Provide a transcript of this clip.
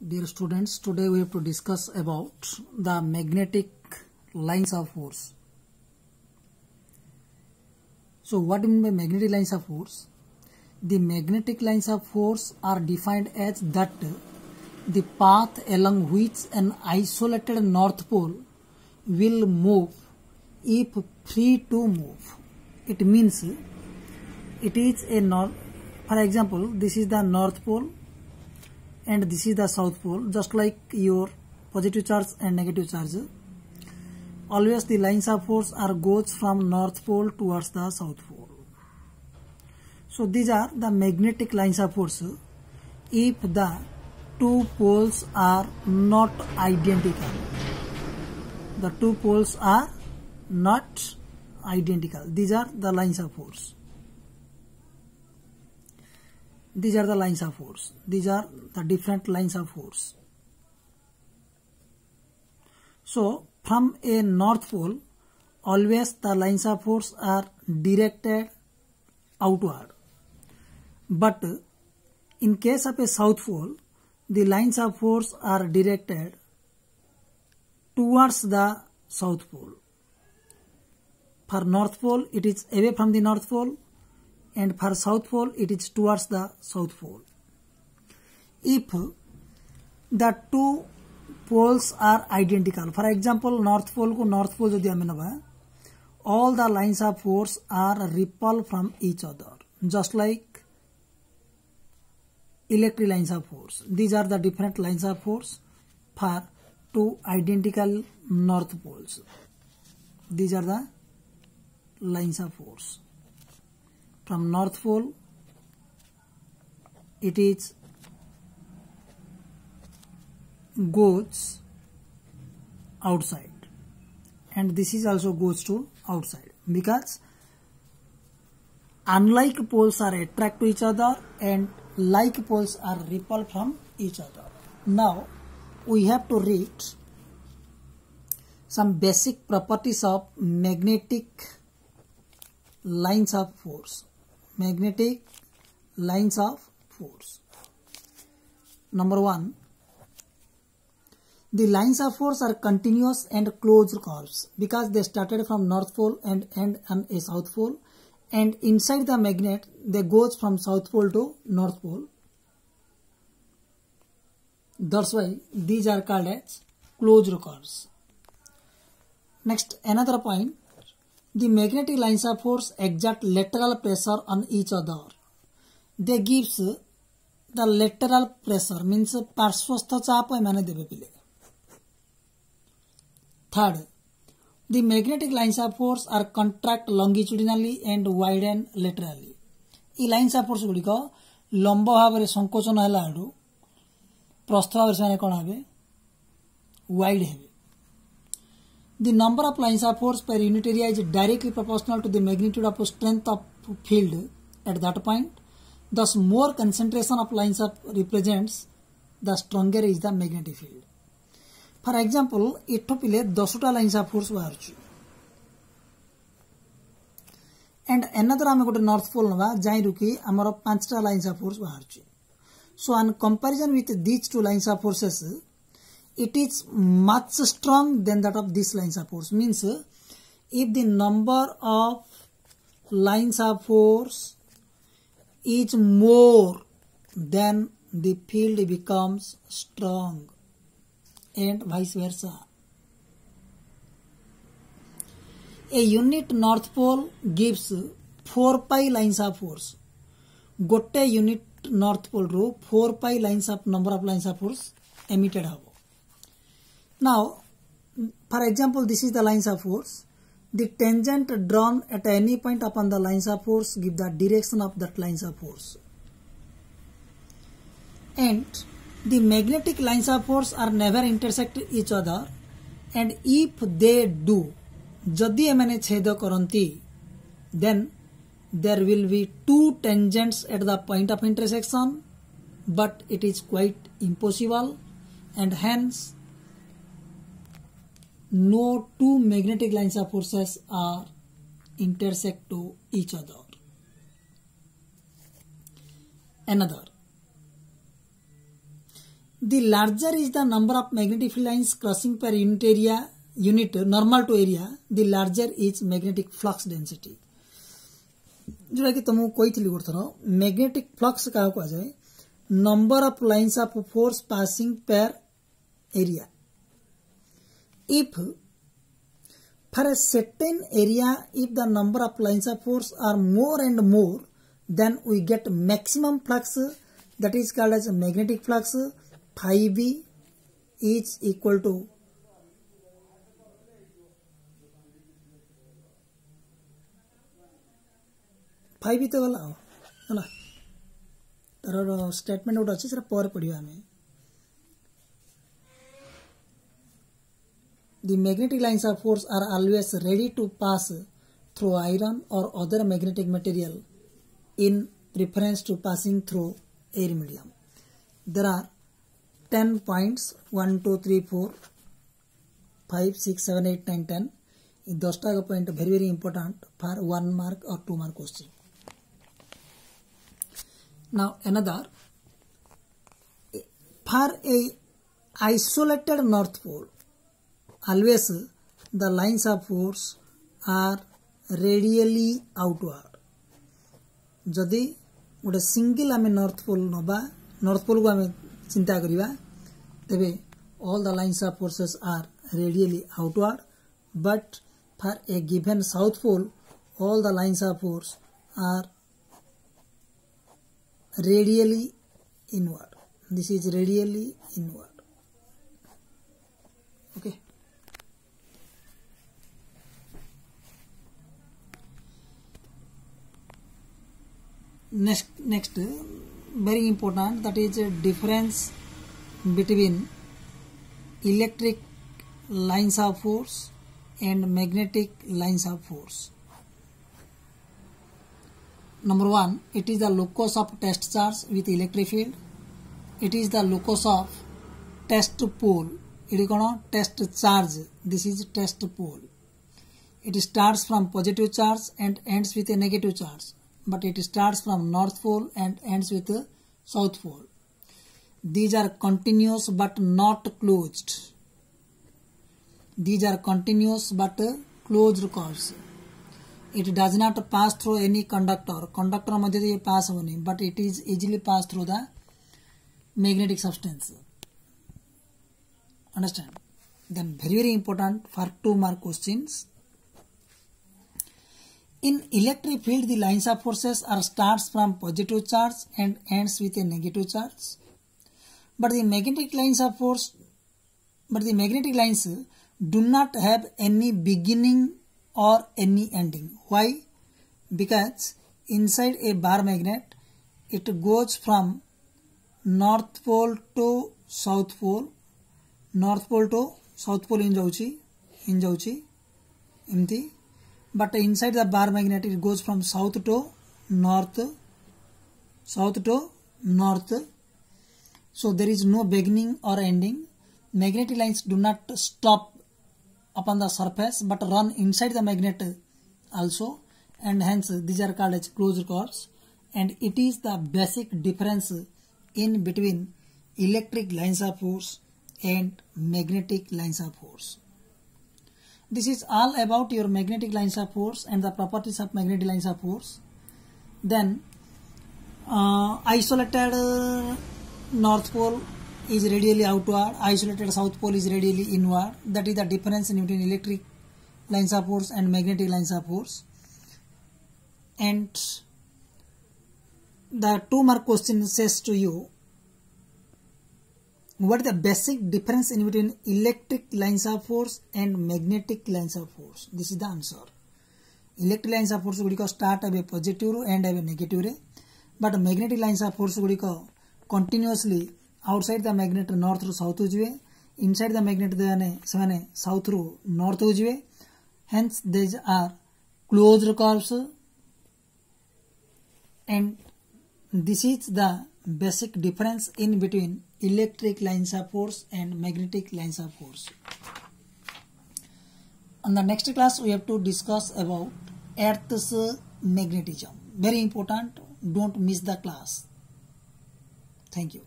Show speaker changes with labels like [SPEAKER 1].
[SPEAKER 1] Dear students, today we have to discuss about the magnetic lines of force. So what do you mean by magnetic lines of force? The magnetic lines of force are defined as that the path along which an isolated north pole will move if free to move. It means it is a north. For example, this is the north pole and this is the south pole, just like your positive charge and negative charge. Always the lines of force are goes from north pole towards the south pole. So these are the magnetic lines of force if the two poles are not identical. The two poles are not identical. These are the lines of force. These are the lines of force. These are the different lines of force. So from a north pole, always the lines of force are directed outward. But in case of a south pole, the lines of force are directed towards the south pole. For north pole, it is away from the north pole, and for south pole it is towards the south pole. If the two poles are identical, for example north pole को north pole जदि आमे नबा, all the lines of force are repel from each other, just like electric lines of force. These are the different lines of force for two identical north poles. These are the lines of force. From north pole, it is goes outside, and this is also goes to outside, because unlike poles are attract to each other and like poles are repel from each other. Now we have to read some basic properties of magnetic lines of force. Magnetic lines of force. Number 1, the lines of force are continuous and closed curves because they started from north pole and end on a south pole, and inside the magnet they goes from south pole to north pole. That's why these are called as closed curves. Next, another point. The magnetic lines of force exert lateral pressure on each other. They gives the lateral pressure, means पार्श्वस्थ चाप एमाने देबे पिले. Third, the magnetic lines of force are contract longitudinally and widen laterally. E lines of force गुडी को लंब भाव रे संकोचन हैला आडू प्रस्थ भाव से कोन हेबे वाइड हेबे. The number of lines of force per unit area is directly proportional to the magnitude of strength of field at that point. Thus, more concentration of lines of represents, the stronger is the magnetic field. For example, इठो पिले 10टा lines of force बाहरछु, and another आमे गोटे north pole नबा जाई रुकी हमरो 5टा lines of force बाहरछु. So, on comparison with these two lines of forces, it is much strong than that of these lines of force. Means if the number of lines of force is more, then the field becomes strong, and vice versa. A unit north pole gives 4 pi lines of force. गोटे unit north pole row 4 pi lines of number of lines of force emitted हबो. Now, for example, this is the lines of force. The tangent drawn at any point upon the lines of force give the direction of that lines of force. And the magnetic lines of force are never intersect each other, and if they do, जदि एमाने छेद करंती, then there will be two tangents at the point of intersection, but it is quite impossible, and hence no two magnetic lines of forces are intersect to each other. Another, The larger is the number of magnetic field lines crossing per unit normal to area, the larger is magnetic flux density. जोटा कि तुमको कही गोटे थर magnetic flux क्या कहुए number of lines of force passing per area. If for a certain area if the number of lines of force are more and more then we get maximum flux, that is called as magnetic flux. Phi b is equal to phi b तो गला है तार statement गोटे अच्छे पर पढ़ा आम. The magnetic lines of force are always ready to pass through iron or other magnetic material in preference to passing through air medium. There are 10 points 1, 2, 3, 4, 5, 6, 7, 8, 9, 10. In 10 point very important for 1 mark or 2 mark question. Now another, for a isolated north pole always the lines of force are radially outward. जदि गोटे single आम north pole नवा north pole को आम चिंता करिबा तेबे all the lines of forces are radially outward, but for a given south pole all the lines of force are radially inward. This is radially inward. Okay. Next very important, that is a difference between electric lines of force and magnetic lines of force. Number 1, it is the locus of test charge with electric field. It is the locus of test pole. It is called test charge. This is test pole. It starts from positive charge and ends with a negative charge, but it starts from north pole and ends with the south pole. These are continuous but not closed. These are continuous but closed curves. It does not pass through any conductor. Conductor madhya ye pass honi, but it is easily passed through the magnetic substance. Understand? Then very important for 2 mark questions. In electric field, the lines of forces are starts from positive charge and ends with a negative charge. But the magnetic lines do not have any beginning or any ending. Why? Because inside a bar magnet, it goes from north pole to south pole. North pole to south pole in jauchi, empty. But inside the bar magnet, it goes from south to north. So there is no beginning or ending. Magnetic lines do not stop upon the surface but run inside the magnet also, and hence these are called as closed curves, and it is the basic difference in between electric lines of force and magnetic lines of force. This is all about your magnetic lines of force and the properties of magnetic lines of force. Then isolated north pole is radially outward, isolated south pole is radially inward. That is the difference in between electric lines of force and magnetic lines of force. And the 2 mark question says to you, what is the basic difference in between electric lines of force and magnetic lines of force? This is the answer. Electric lines of force gudiko start have a positive and have a negative, but magnetic lines of force gudiko continuously outside the magnet north ru south jive, inside the magnet semane south ru north jive. Hence these are closed curves, and this is the basic difference in between electric lines of force and magnetic lines of force. On the next class we have to discuss about Earth's magnetism. Very important, don't miss the class. Thank you.